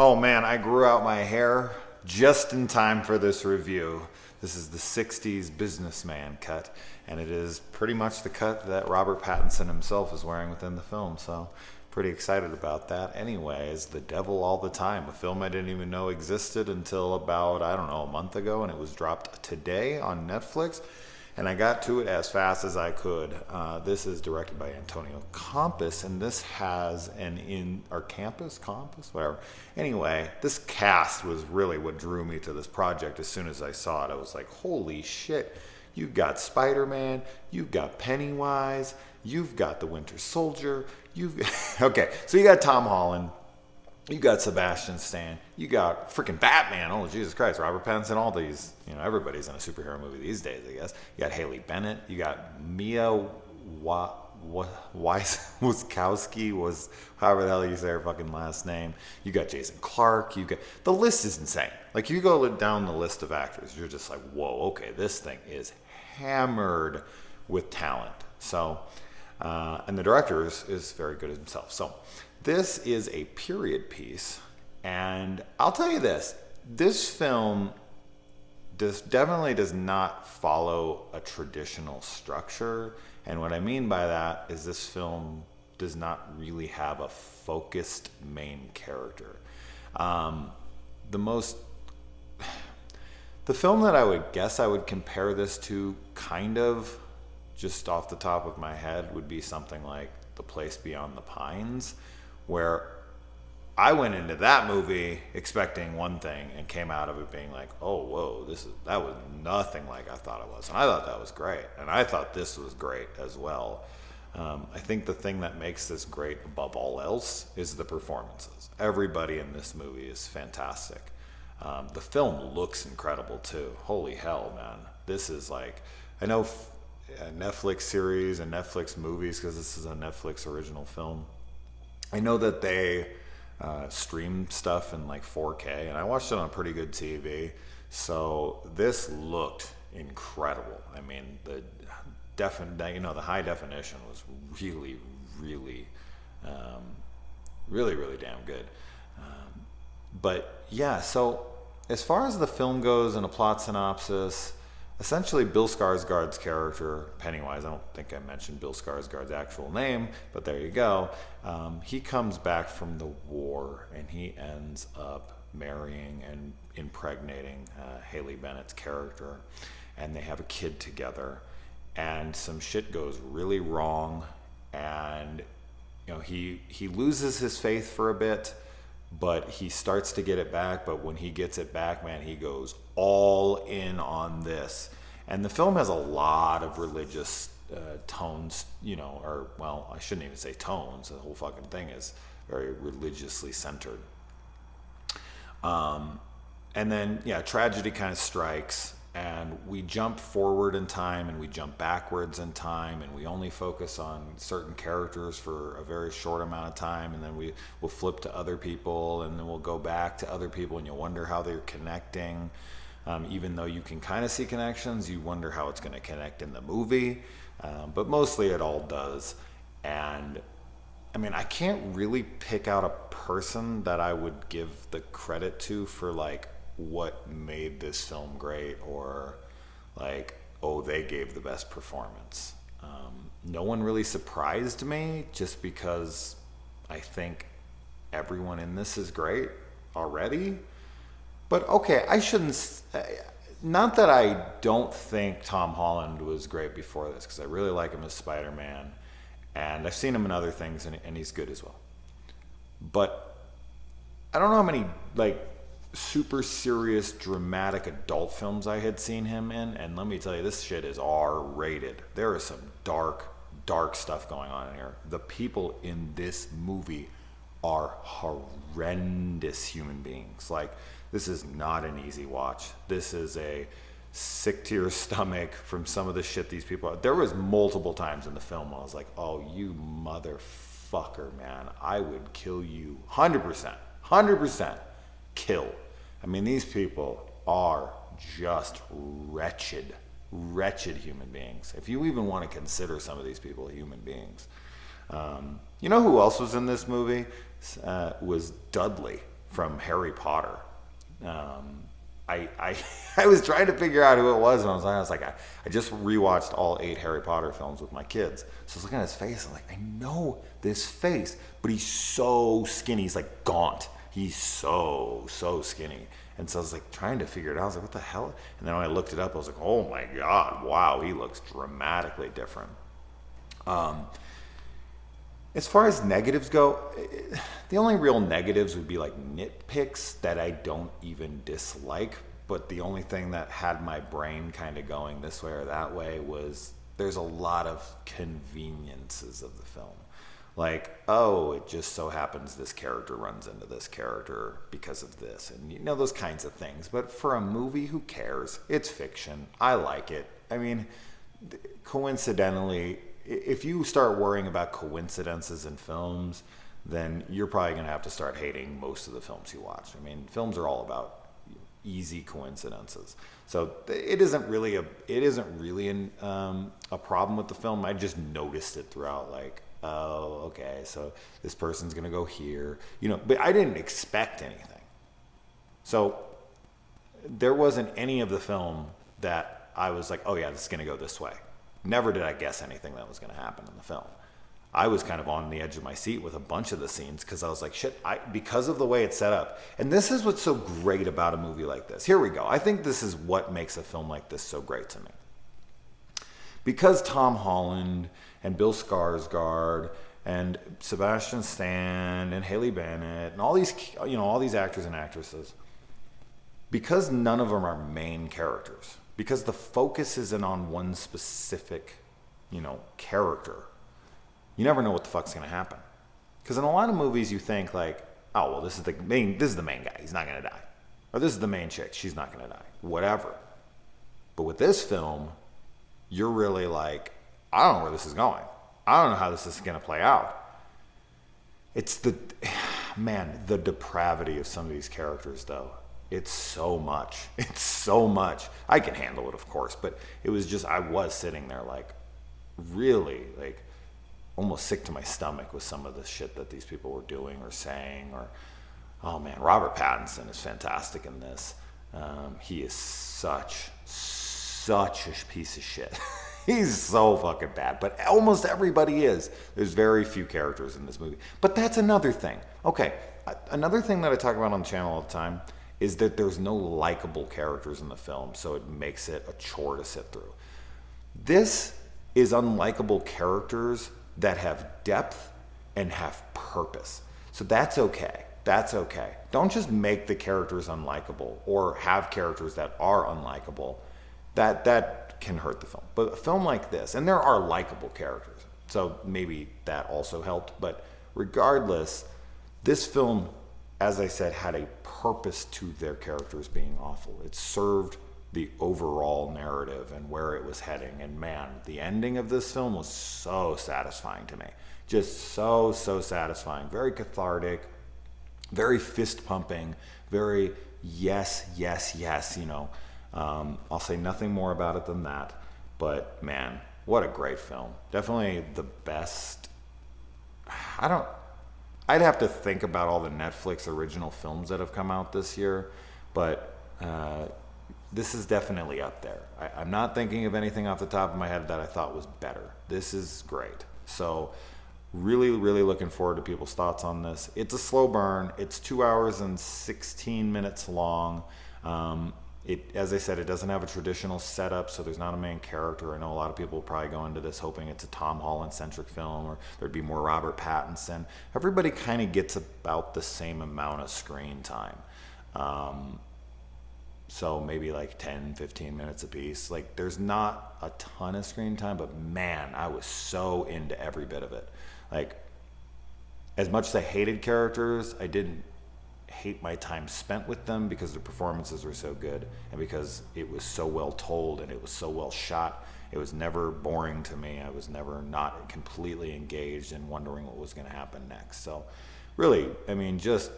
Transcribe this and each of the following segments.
Oh man, I grew out my hair just in time for this review. This is the 60s businessman cut, and it is pretty much the cut that Robert Pattinson himself is wearing within the film, so pretty excited about that. Anyways, The Devil All the Time, a film I didn't even know existed until about, I don't know, a month ago, and it was dropped today on Netflix. And I got to it as fast as I could. This is directed by Antonio Campos, and this has Campos, whatever. Anyway, this cast was really what drew me to this project. As soon as I saw it, I was like, holy shit. You've got Spider-Man, you've got Pennywise, you've got the Winter Soldier, okay, so you got Tom Holland, you got Sebastian Stan, you got freaking Batman, oh Jesus Christ, Robert Pattinson, all these, everybody's in a superhero movie these days, I guess. You got Haley Bennett, you got Mia Wasikowski, however the hell you say her fucking last name. You got Jason Clarke, the list is insane. Like, you go down the list of actors, you're just like, whoa, okay, this thing is hammered with talent. So, and the director is very good himself. So, this is a period piece, and I'll tell you this film definitely does not follow a traditional structure, and what I mean by that is this film does not really have a focused main character. The film that I would compare this to, kind of, just off the top of my head, would be something like The Place Beyond the Pines, where I went into that movie expecting one thing and came out of it being like, oh, whoa, that was nothing like I thought it was. And I thought that was great. And I thought this was great as well. I think the thing that makes this great above all else is the performances. Everybody in this movie is fantastic. The film looks incredible too. Holy hell, man. This is like, I know Netflix series and Netflix movies, because this is a Netflix original film. I know that they stream stuff in like 4K, and I watched it on pretty good TV. So this looked incredible. I mean, the high definition was really, really, really damn good. But yeah, so as far as the film goes and a plot synopsis, essentially Bill Skarsgård's character, Pennywise, I don't think I mentioned Bill Skarsgård's actual name, but there you go. He comes back from the war, and he ends up marrying and impregnating Haley Bennett's character, and they have a kid together, and some shit goes really wrong, and he loses his faith for a bit, but he starts to get it back. But when he gets it back, man, he goes all in on this. And the film has a lot of religious tones, I shouldn't even say tones. The whole fucking thing is very religiously centered. And then, tragedy kind of strikes, and we jump forward in time and we jump backwards in time, and we only focus on certain characters for a very short amount of time, and then we'll flip to other people, and then we'll go back to other people, and you'll wonder how they're connecting. Even though you can kind of see connections, you wonder how it's going to connect in the movie. But mostly it all does. And I mean, I can't really pick out a person that I would give the credit to for like what made this film great, or like, oh, they gave the best performance. No one really surprised me, just because I think everyone in this is great already. But okay, not that I don't think Tom Holland was great before this, because I really like him as Spider-Man, and I've seen him in other things, and he's good as well. But I don't know how many like super serious, dramatic adult films I had seen him in, and let me tell you, this shit is R-rated. There is some dark stuff going on in here. The people in this movie are horrendous human beings. Like, this is not an easy watch. This is a sick to your stomach from some of the shit these people are. There was multiple times in the film I was like, oh, you motherfucker, man. I would kill you 100%. Kill. I mean, these people are just wretched human beings. If you even want to consider some of these people human beings. You know who else was in this movie? Was Dudley from Harry Potter. I was trying to figure out who it was, and I was like, I just rewatched all 8 Harry Potter films with my kids. So I was looking at his face, I'm like, I know this face, but he's so skinny. He's like gaunt. He's so skinny. And so I was like trying to figure it out. I was like, what the hell? And then when I looked it up, I was like, oh my God, wow, he looks dramatically different. As far as negatives go, the only real negatives would be like nitpicks that I don't even dislike. But the only thing that had my brain kind of going this way or that way was there's a lot of conveniences of the film. Like, oh, it just so happens this character runs into this character because of this. And, you know, those kinds of things. But for a movie, who cares? It's fiction. I like it. I mean, coincidentally, if you start worrying about coincidences in films, then you're probably going to have to start hating most of the films you watch. I mean, films are all about easy coincidences. So it isn't really a problem with the film. I just noticed it throughout, like, oh, okay, so this person's going to go here, you know, but I didn't expect anything. So there wasn't any of the film that I was like, oh yeah, this is going to go this way. Never did I guess anything that was going to happen in the film. I was kind of on the edge of my seat with a bunch of the scenes because I was like, shit, because of the way it's set up. And this is what's so great about a movie like this. Here we go. I think this is what makes a film like this so great to me. Because Tom Holland and Bill Skarsgård and Sebastian Stan and Haley Bennett and all these actors and actresses, because none of them are main characters, because the focus isn't on one specific, character, you never know what the fuck's going to happen. Because in a lot of movies you think like, oh, well, this is the main guy, he's not going to die. Or this is the main chick, she's not going to die. Whatever. But with this film, you're really like, I don't know where this is going. I don't know how this is going to play out. It's the depravity of some of these characters, though. It's so much. It's so much. I can handle it, of course, but it was just, I was sitting there like, really, like, almost sick to my stomach with some of the shit that these people were doing or saying. Or, oh man, Robert Pattinson is fantastic in this. He is such a piece of shit. He's so fucking bad, but almost everybody is. There's very few characters in this movie. But that's another thing. Okay, another thing that I talk about on the channel all the time is that there's no likable characters in the film, so it makes it a chore to sit through. This is unlikable characters that have depth and have purpose. So that's okay. That's okay. Don't just make the characters unlikable or have characters that are unlikable. That can hurt the film. But a film like this, and there are likable characters, so maybe that also helped. But regardless, this film, as I said, had a purpose to their characters being awful. It served the overall narrative and where it was heading. And man, the ending of this film was so satisfying to me. Just so satisfying. Very cathartic, very fist pumping, very yes. I'll say nothing more about it than that. But man, what a great film. Definitely the best. I'd have to think about all the Netflix original films that have come out this year, but this is definitely up there. I'm not thinking of anything off the top of my head that I thought was better. This is great. So really looking forward to people's thoughts on this. It's a slow burn. It's 2 hours and 16 minutes long. As I said, it doesn't have a traditional setup, so there's not a main character. I know a lot of people will probably go into this hoping it's a Tom Holland-centric film or there'd be more Robert Pattinson. Everybody kind of gets about the same amount of screen time. So maybe like 10, 15 minutes apiece. Like, there's not a ton of screen time, but man, I was so into every bit of it. Like, as much as I hated characters, I didn't hate my time spent with them because the performances were so good and because it was so well told and it was so well shot. It was never boring to me. I was never not completely engaged and wondering what was going to happen next. So really, I mean, just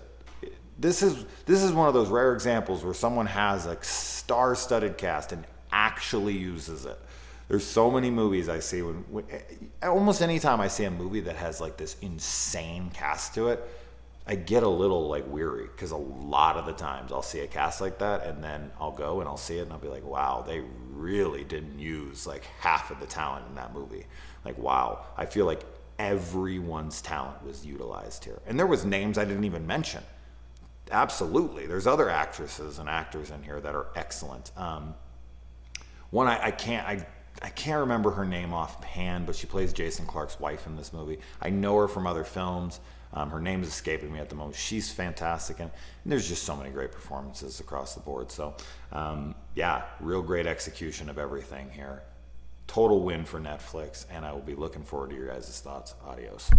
this is one of those rare examples where someone has a star-studded cast and actually uses it. There's so many movies I see when almost any time I see a movie that has like this insane cast to it, I get a little like weary because a lot of the times I'll see a cast like that and then I'll go and I'll see it and I'll be like, wow, they really didn't use like half of the talent in that movie. Like, wow, I feel like everyone's talent was utilized here. And there was names I didn't even mention. Absolutely. There's other actresses and actors in here that are excellent. One I can't remember her name offhand, but she plays Jason Clarke's wife in this movie. I know her from other films. Her name is escaping me at the moment. She's fantastic, and there's just so many great performances across the board. So, yeah, real great execution of everything here. Total win for Netflix, and I will be looking forward to your guys' thoughts. Adios.